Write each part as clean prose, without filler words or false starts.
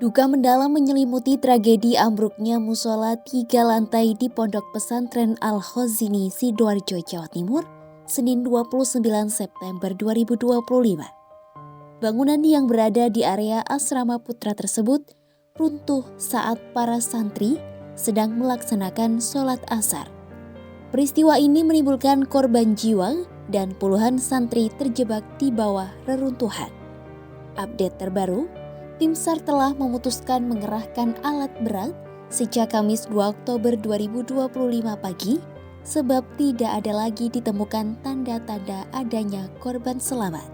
Duka mendalam menyelimuti tragedi ambruknya musola 3 lantai di Pondok Pesantren Al-Khazini, Sidoarjo, Jawa Timur, Senin 29 September 2025. Bangunan yang berada di area asrama putra tersebut runtuh saat para santri sedang melaksanakan sholat asar. Peristiwa ini menimbulkan korban jiwa dan puluhan santri terjebak di bawah reruntuhan. Update terbaru, Tim SAR telah memutuskan mengerahkan alat berat sejak Kamis 2 Oktober 2025 pagi sebab tidak ada lagi ditemukan tanda-tanda adanya korban selamat.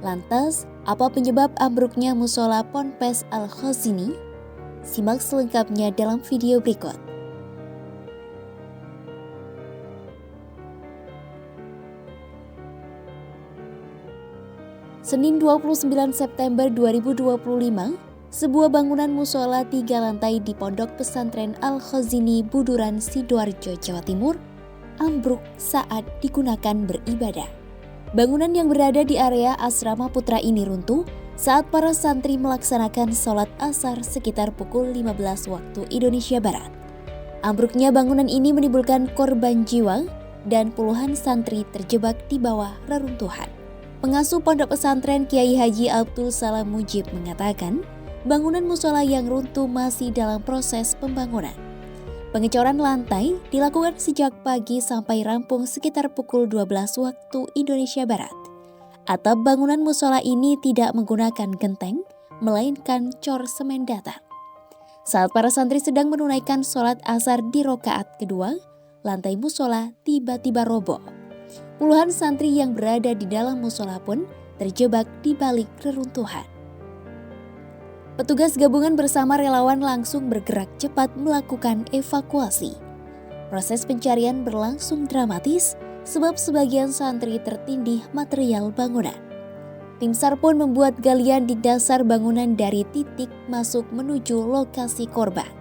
Lantas, apa penyebab ambruknya musola Ponpes Al-Khazini? Simak selengkapnya dalam video berikut. Senin 29 September 2025, sebuah bangunan musola 3 lantai di Pondok Pesantren Al-Khazini, Buduran, Sidoarjo, Jawa Timur, ambruk saat digunakan beribadah. Bangunan yang berada di area asrama putra ini runtuh saat para santri melaksanakan sholat asar sekitar pukul 15 waktu Indonesia Barat. Ambruknya bangunan ini menimbulkan korban jiwa dan puluhan santri terjebak di bawah reruntuhan. Pengasuh Pondok Pesantren Kiai Haji Abdul Salam Mujib mengatakan, bangunan musola yang runtuh masih dalam proses pembangunan. Pengecoran lantai dilakukan sejak pagi sampai rampung sekitar pukul 12 waktu Indonesia Barat. Atap bangunan musola ini tidak menggunakan genteng, melainkan cor semen datar. Saat para santri sedang menunaikan sholat asar di rokaat kedua, lantai musola tiba-tiba roboh. Puluhan santri yang berada di dalam musola pun terjebak di balik reruntuhan. Petugas gabungan bersama relawan langsung bergerak cepat melakukan evakuasi. Proses pencarian berlangsung dramatis sebab sebagian santri tertindih material bangunan. Tim SAR pun membuat galian di dasar bangunan dari titik masuk menuju lokasi korban.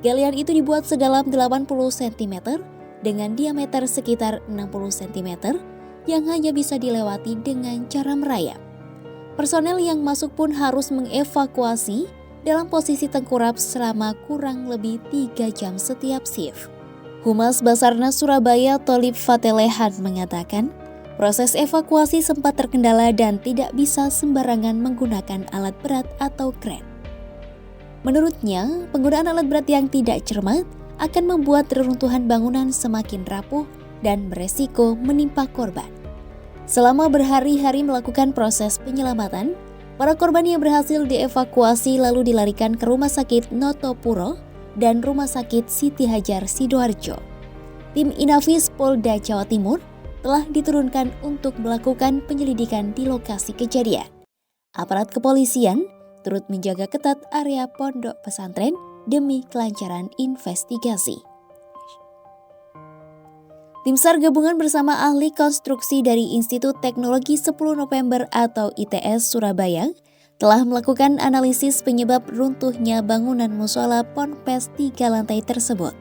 Galian itu dibuat sedalam 80 cm dengan diameter sekitar 60 cm yang hanya bisa dilewati dengan cara merayap. Personel yang masuk pun harus mengevakuasi dalam posisi tengkurap selama kurang lebih 3 jam setiap shift. Humas Basarnas Surabaya Tholib Fatelehan mengatakan, proses evakuasi sempat terkendala dan tidak bisa sembarangan menggunakan alat berat atau kren. Menurutnya, penggunaan alat berat yang tidak cermat akan membuat reruntuhan bangunan semakin rapuh dan beresiko menimpa korban. Selama berhari-hari melakukan proses penyelamatan, para korban yang berhasil dievakuasi lalu dilarikan ke Rumah Sakit Notopuro dan Rumah Sakit Siti Hajar Sidoarjo. Tim Inafis Polda Jawa Timur telah diturunkan untuk melakukan penyelidikan di lokasi kejadian. Aparat kepolisian turut menjaga ketat area pondok pesantren demi kelancaran investigasi. Tim SAR gabungan bersama ahli konstruksi dari Institut Teknologi 10 November atau ITS Surabaya telah melakukan analisis penyebab runtuhnya bangunan musola Ponpes 3 lantai tersebut.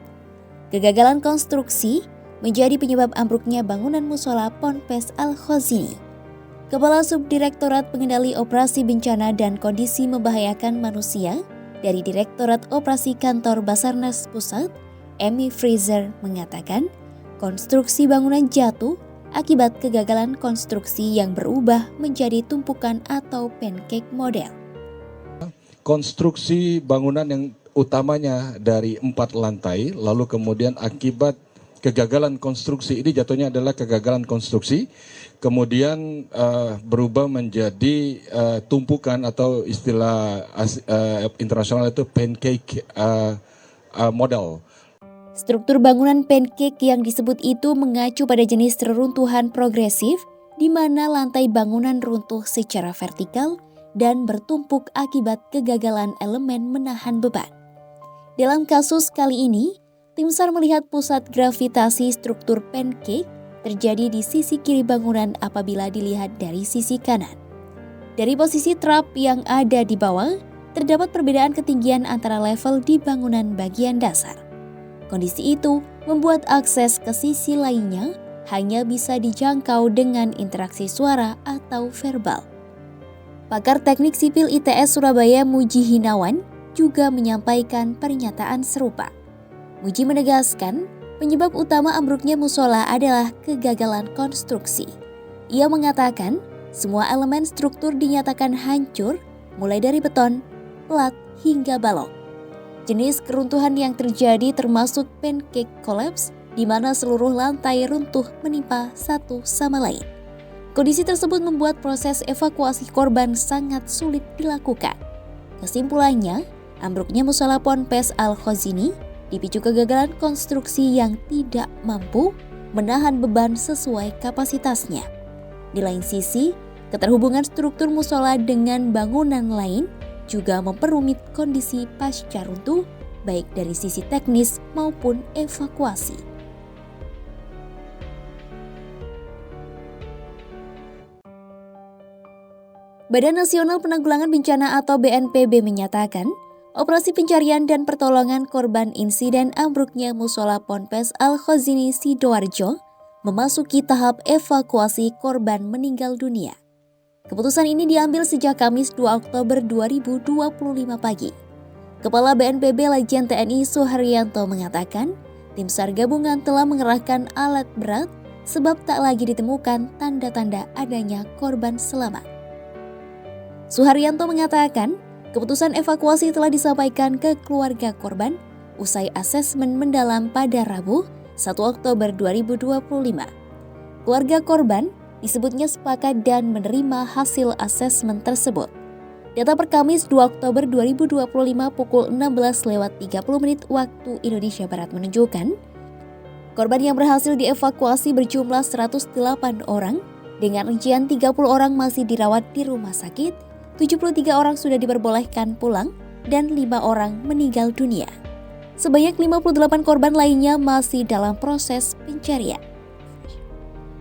Kegagalan konstruksi menjadi penyebab ambruknya bangunan musola Ponpes Al-Khazini. Kepala Subdirektorat Pengendali Operasi Bencana dan Kondisi Membahayakan Manusia dari Direktorat Operasi Kantor Basarnas Pusat, Emi Fraser mengatakan, konstruksi bangunan jatuh akibat kegagalan konstruksi yang berubah menjadi tumpukan atau pancake model. Konstruksi bangunan yang utamanya dari 4 lantai, lalu kemudian akibat kegagalan konstruksi, ini jatuhnya adalah kegagalan konstruksi, kemudian berubah menjadi tumpukan atau istilah internasional itu pancake model. Struktur bangunan pancake yang disebut itu mengacu pada jenis reruntuhan progresif di mana lantai bangunan runtuh secara vertikal dan bertumpuk akibat kegagalan elemen menahan beban. Dalam kasus kali ini, tim SAR melihat pusat gravitasi struktur pancake terjadi di sisi kiri bangunan apabila dilihat dari sisi kanan. Dari posisi trap yang ada di bawah, terdapat perbedaan ketinggian antara level di bangunan bagian dasar. Kondisi itu membuat akses ke sisi lainnya hanya bisa dijangkau dengan interaksi suara atau verbal. Pakar Teknik Sipil ITS Surabaya Muji Hinawan juga menyampaikan pernyataan serupa. Muji menegaskan, penyebab utama ambruknya musola adalah kegagalan konstruksi. Ia mengatakan, semua elemen struktur dinyatakan hancur, mulai dari beton, plat, hingga balok. Jenis keruntuhan yang terjadi termasuk pancake collapse, di mana seluruh lantai runtuh menimpa satu sama lain. Kondisi tersebut membuat proses evakuasi korban sangat sulit dilakukan. Kesimpulannya, ambruknya musola Ponpes Al-Khazini dipicu kegagalan konstruksi yang tidak mampu menahan beban sesuai kapasitasnya. Di lain sisi, keterhubungan struktur musola dengan bangunan lain juga memperumit kondisi pasca runtuh, baik dari sisi teknis maupun evakuasi. Badan Nasional Penanggulangan Bencana atau BNPB menyatakan, operasi pencarian dan pertolongan korban insiden ambruknya musola Ponpes Al-Khazini Sidoarjo memasuki tahap evakuasi korban meninggal dunia. Keputusan ini diambil sejak Kamis 2 Oktober 2025 pagi. Kepala BNPB Lejen TNI Suharyanto mengatakan, tim SAR gabungan telah mengerahkan alat berat sebab tak lagi ditemukan tanda-tanda adanya korban selamat. Suharyanto mengatakan, keputusan evakuasi telah disampaikan ke keluarga korban usai asesmen mendalam pada Rabu, 1 Oktober 2025. Keluarga korban disebutnya sepakat dan menerima hasil asesmen tersebut. Data per Kamis 2 Oktober 2025 pukul 16:30 waktu Indonesia Barat menunjukkan, korban yang berhasil dievakuasi berjumlah 108 orang, dengan rincian 30 orang masih dirawat di rumah sakit, 73 orang sudah diperbolehkan pulang, dan 5 orang meninggal dunia. Sebanyak 58 korban lainnya masih dalam proses pencarian.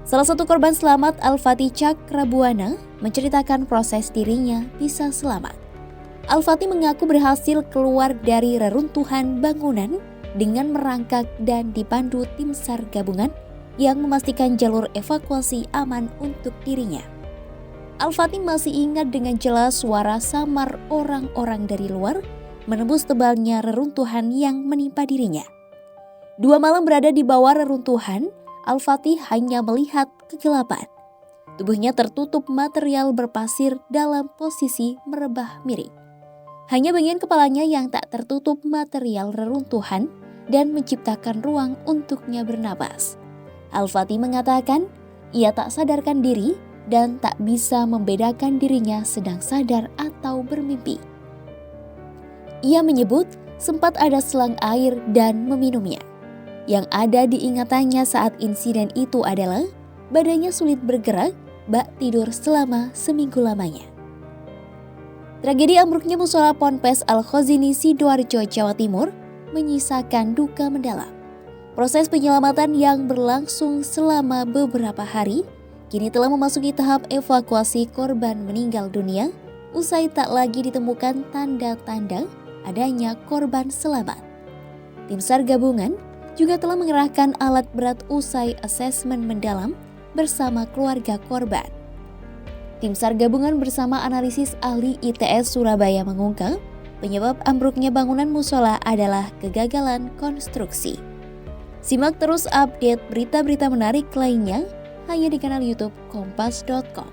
Salah satu korban selamat, Al-Fatih Cakrabuana, menceritakan proses dirinya bisa selamat. Al-Fatih mengaku berhasil keluar dari reruntuhan bangunan dengan merangkak dan dipandu tim SAR gabungan yang memastikan jalur evakuasi aman untuk dirinya. Al-Fatih masih ingat dengan jelas suara samar orang-orang dari luar menembus tebalnya reruntuhan yang menimpa dirinya. 2 malam berada di bawah reruntuhan, Al-Fatih hanya melihat kegelapan. Tubuhnya tertutup material berpasir dalam posisi merebah miring. Hanya bagian kepalanya yang tak tertutup material reruntuhan dan menciptakan ruang untuknya bernapas. Al-Fatih mengatakan, ia tak sadarkan diri dan tak bisa membedakan dirinya sedang sadar atau bermimpi. Ia menyebut sempat ada selang air dan meminumnya. Yang ada di ingatannya saat insiden itu adalah badannya sulit bergerak, bak tidur selama seminggu lamanya. Tragedi ambruknya musola Ponpes Al-Khazini Sidoarjo, Jawa Timur menyisakan duka mendalam. Proses penyelamatan yang berlangsung selama beberapa hari kini telah memasuki tahap evakuasi korban meninggal dunia usai tak lagi ditemukan tanda-tanda adanya korban selamat. Tim SAR gabungan juga telah mengerahkan alat berat usai asesmen mendalam bersama keluarga korban. Tim SAR gabungan bersama analisis ahli ITS Surabaya mengungkap penyebab ambruknya bangunan musola adalah kegagalan konstruksi. Simak terus update berita-berita menarik lainnya hanya di kanal YouTube Kompas.com.